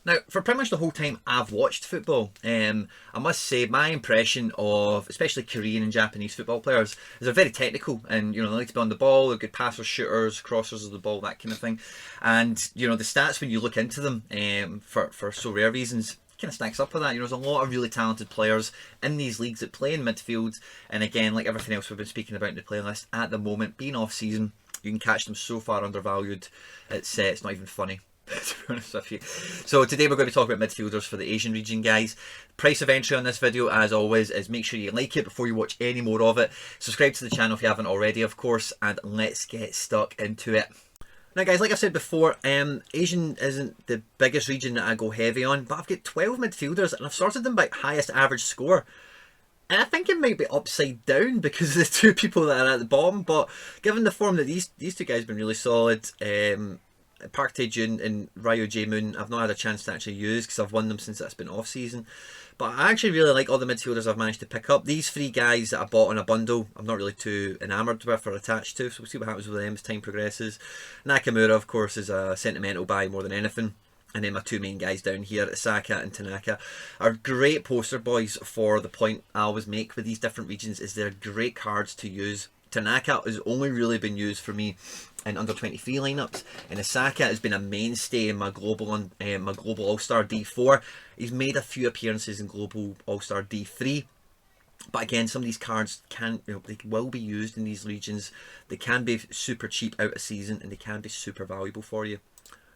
Now, for pretty much the whole time I've watched football, I must say my impression of especially Korean and Japanese football players is they're very technical, and they like to be on the ball. They're good passers, shooters, crossers of the ball, that kind of thing. And the stats when you look into them, for SoRare reasons, kind of stacks up with that. There's a lot of really talented players in these leagues that play in midfield, and again, like everything else we've been speaking about in the playlist, at the moment being off season, you can catch them so far undervalued. It's not even funny. To be honest with you. So today we're going to be talking about midfielders for the Asian region, guys. Price of entry on this video, as always, is make sure you like it before you watch any more of it. Subscribe to the channel if you haven't already, of course, and let's get stuck into it. Now guys, like I said before, Asian isn't the biggest region that I go heavy on, but I've got 12 midfielders and I've sorted them by highest average score. And I think it might be upside down because of the two people that are at the bottom, but given the form that these two guys have been really solid, Park Tae-jun and Ryo Jae-moon I've not had a chance to actually use because I've won them since it's been off season. But I actually really like all the midfielders I've managed to pick up. These three guys that I bought on a bundle I'm not really too enamoured with or attached to, so we'll see what happens with them as time progresses. Nakamura, of course, is a sentimental buy more than anything. And then my two main guys down here, Saka and Tanaka, are great poster boys for the point I always make with these different regions is they're great cards to use. Tanaka has only really been used for me in under 23 lineups, and Saka has been a mainstay in my global All-Star D4. He's made a few appearances in global All-Star D3, but again, some of these cards they will be used in these regions. They can be super cheap out of season, and they can be super valuable for you.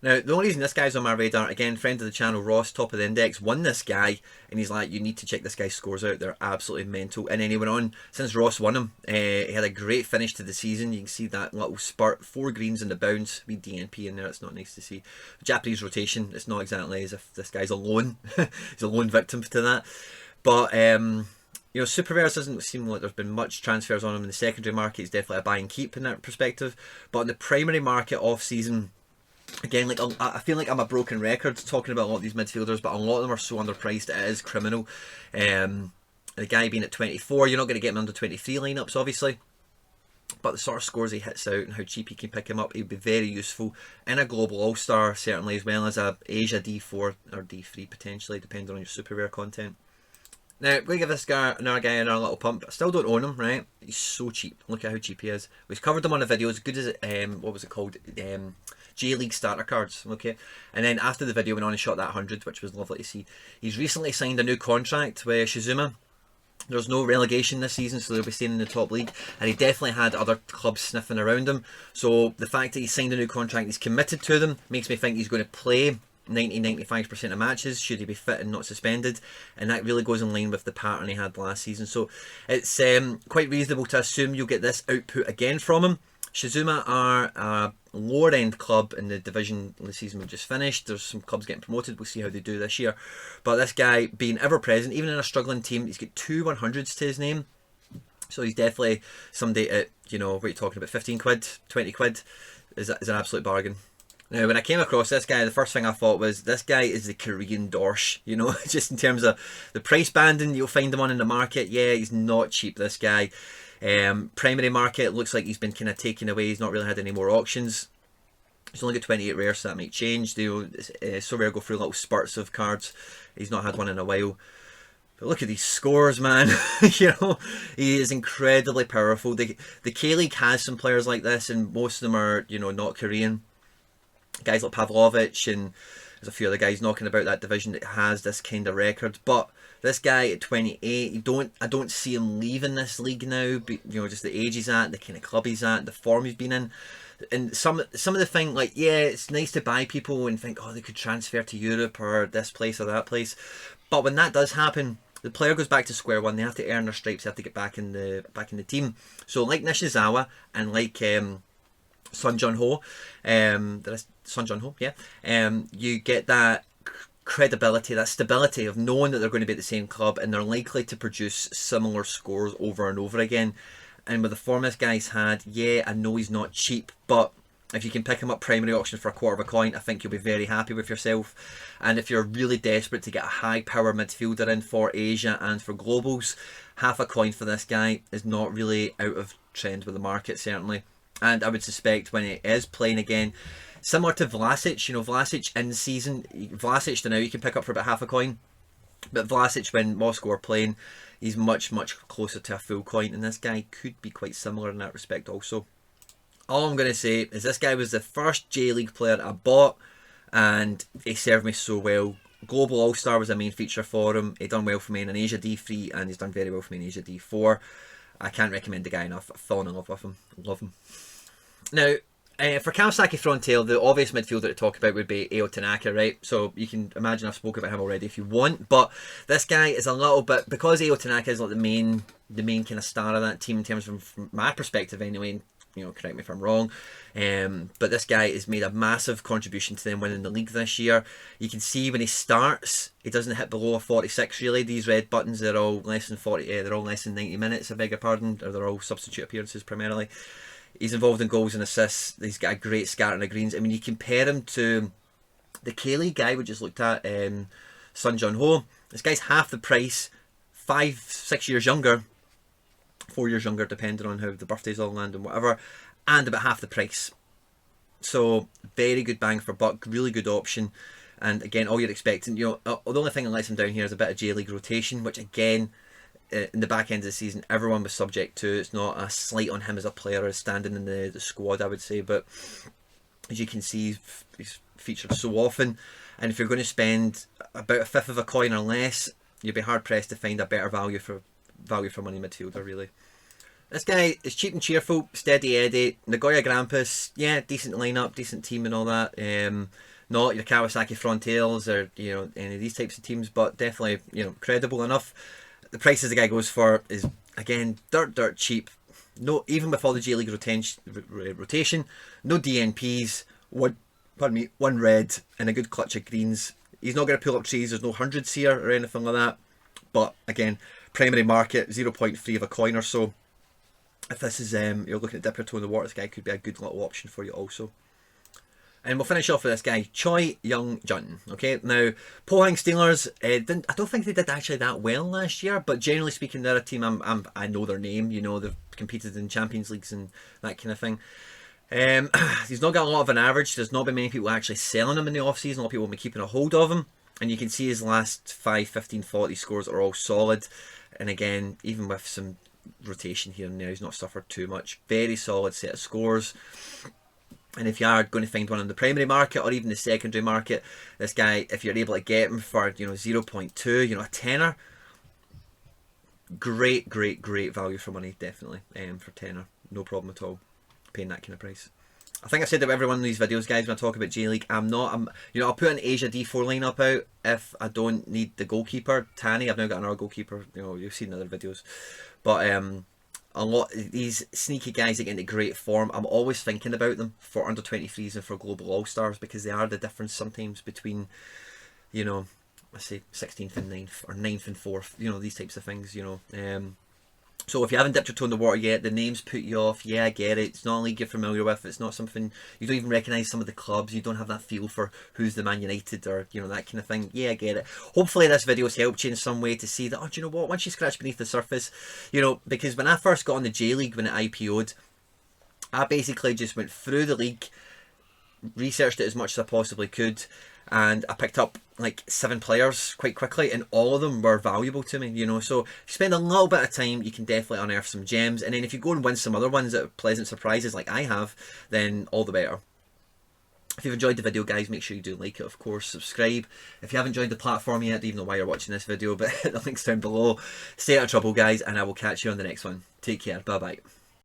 Now, the only reason this guy's on my radar, again, friend of the channel, Ross, top of the index, won this guy, and he's like, you need to check this guy's scores out, they're absolutely mental. And then he went on, since Ross won him, he had a great finish to the season. You can see that little spurt, 4 greens in the bounce, with DNP in there, it's not nice to see. Japanese rotation, it's not exactly as if this guy's alone, he's a lone victim to that. But, Super Rares doesn't seem like there's been much transfers on him in the secondary market. He's definitely a buy and keep in that perspective. But in the primary market off-season, again, like I feel like I'm a broken record talking about a lot of these midfielders, but a lot of them are so underpriced it is criminal. The guy being at 24, you're not going to get him under 23 lineups, obviously. But the sort of scores he hits out and how cheap you can pick him up, he'd be very useful in a global all-star, certainly, as well as a Asia D4 or D3 potentially, depending on your super rare content. Now, I'm going to give this guy another little pump. I still don't own him, right? He's so cheap. Look at how cheap he is. We've covered him on a video as good as, what was it called? J-League starter cards, okay? And then after the video went on and shot that 100, which was lovely to see. He's recently signed a new contract with Shizuma. There's no relegation this season, so they'll be staying in the top league. And he definitely had other clubs sniffing around him. So the fact that he signed a new contract, he's committed to them, makes me think he's going to play 90-95% of matches should he be fit and not suspended, and that really goes in line with the pattern he had last season. So it's quite reasonable to assume you'll get this output again from him. Shizuma are a lower end club in the division the season we've just finished. There's some clubs getting promoted, we'll see how they do this year. But this guy being ever present, even in a struggling team, he's got 2 100s to his name. So he's definitely somebody at, what are you talking about, 15 quid, 20 quid is an absolute bargain. Now, when I came across this guy, the first thing I thought was, this guy is the Korean Dorsch, just in terms of the price banding, you'll find him on in the market. Yeah, he's not cheap, this guy. Primary market, looks like he's been kind of taken away. He's not really had any more auctions. He's only got 28 rares, so that might change. SoRare go through little spurts of cards. He's not had one in a while. But look at these scores, man. He is incredibly powerful. The K-League has some players like this, and most of them are, not Korean. Guys like Pavlovich, and there's a few other guys knocking about that division that has this kind of record. But this guy at 28, I don't see him leaving this league now. But, just the age he's at, the kind of club he's at, the form he's been in, and some of the thing, like, yeah, it's nice to buy people and think, oh, they could transfer to Europe or this place or that place. But when that does happen, the player goes back to square one. They have to earn their stripes. They have to get back in the team. So like Nishizawa and like Sun Jun-ho, you get that credibility, that stability of knowing that they're going to be at the same club and they're likely to produce similar scores over and over again. And with the form this guy's had, yeah, I know he's not cheap, but if you can pick him up primary auction for a quarter of a coin, I think you'll be very happy with yourself. And if you're really desperate to get a high power midfielder in for Asia and for globals, half a coin for this guy is not really out of trend with the market, certainly. And I would suspect when he is playing again, Similar to Vlasic, you know, Vlasic in season, Vlasic now you can pick up for about half a coin. But Vlasic, when Moscow are playing, he's much closer to a full coin, and this guy could be quite similar in that respect also. All I'm going to say is this guy was the first J-League player I bought, and he served me so well. Global All-Star was a main feature for him. He done well for me in an Asia D3, and he's done very well for me in Asia D4. I can't recommend the guy enough. I've fallen in love with him. Love him. Now, for Kawasaki Frontale, the obvious midfielder to talk about would be Eo Tanaka, right? So you can imagine I've spoken about him already if you want, but this guy is a little bit, because Eo Tanaka is like the main kind of star of that team in terms of, from my perspective anyway, you know, correct me if I'm wrong, but this guy has made a massive contribution to them winning the league this year. You can see when he starts, he doesn't hit below a 46 really. These red buttons, they're all less than 40, they're all less than 90 minutes, I beg your pardon, or they're all substitute appearances primarily. He's involved in goals and assists. He's got a great scattering of greens. I mean, you compare him to the K-League guy we just looked at, Sun Jun Ho. This guy's half the price, 5-6 years younger, 4 years younger, depending on how the birthdays all land and whatever, and about half the price. So, very good bang for buck, really good option. And again, all you're expecting, you know, the only thing that lets him down here is a bit of J-League rotation, which again, in the back end of the season, everyone was subject to. It's not a slight on him as a player as standing in the squad, I would say, but as you can see, he's featured so often, and if you're going to spend about a fifth of a coin or less, you'd be hard pressed to find a better value for money midfielder, really. This guy is cheap and cheerful, steady Eddie. Nagoya Grampus, yeah, decent lineup, decent team and all that. Not your Kawasaki Frontales or, you know, any of these types of teams, but definitely, you know, credible enough. The prices the guy goes for is, again, dirt cheap. No, even with all the J-League rotation, no DNPs, one red and a good clutch of greens. He's not going to pull up trees, there's no hundreds here or anything like that. But again, primary market, 0.3 of a coin or so. If this is, you're looking at dip your toe in the water, this guy could be a good little option for you also. And we'll finish off with this guy, Choi Young Jun. Okay, now Pohang Steelers, I don't think they did actually that well last year, but generally speaking, they're a team I know their name. You know, they've competed in Champions Leagues and that kind of thing. He's not got a lot of an average. There's not been many people actually selling him in the off season. A lot of people have been keeping a hold of him, and you can see his last 5, 15, 40 scores are all solid. And again, even with some rotation here and there, he's not suffered too much. Very solid set of scores. And if you are going to find one on the primary market or even the secondary market, this guy, if you're able to get him for, you know, 0.2, you know, a tenner, great value for money, definitely, for tenner, no problem at all, paying that kind of price. I think I've said that with every one of these videos, guys, when I talk about J-League, you know, I'll put an Asia D4 lineup out if I don't need the goalkeeper, Tani. I've now got another goalkeeper, you know, you've seen other videos, but a lot of these sneaky guys that get into great form, I'm always thinking about them for under 23s and for global all-stars, because they are the difference sometimes between, you know, let's say 16th and 9th or 9th and 4th, you know, these types of things, you know. So if you haven't dipped your toe in the water yet, the names put you off, yeah, I get it. It's not a league you're familiar with, it's not something, you don't even recognise some of the clubs, you don't have that feel for who's the Man United or, you know, that kind of thing. Yeah, I get it. Hopefully this video has helped you in some way to see that, oh, do you know what, once you scratch beneath the surface, you know, because when I first got on the J-League, when it IPO'd, I basically just went through the league, researched it as much as I possibly could, and I picked up like 7 players quite quickly, and all of them were valuable to me, you know. So if you spend a little bit of time, you can definitely unearth some gems, and then if you go and win some other ones that are pleasant surprises like I have, then all the better. If you've enjoyed the video, guys, make sure you do like it, of course, subscribe. If you haven't joined the platform yet, I don't even know why you're watching this video, but the link's down below. Stay out of trouble, guys, and I will catch you on the next one. Take care, bye bye.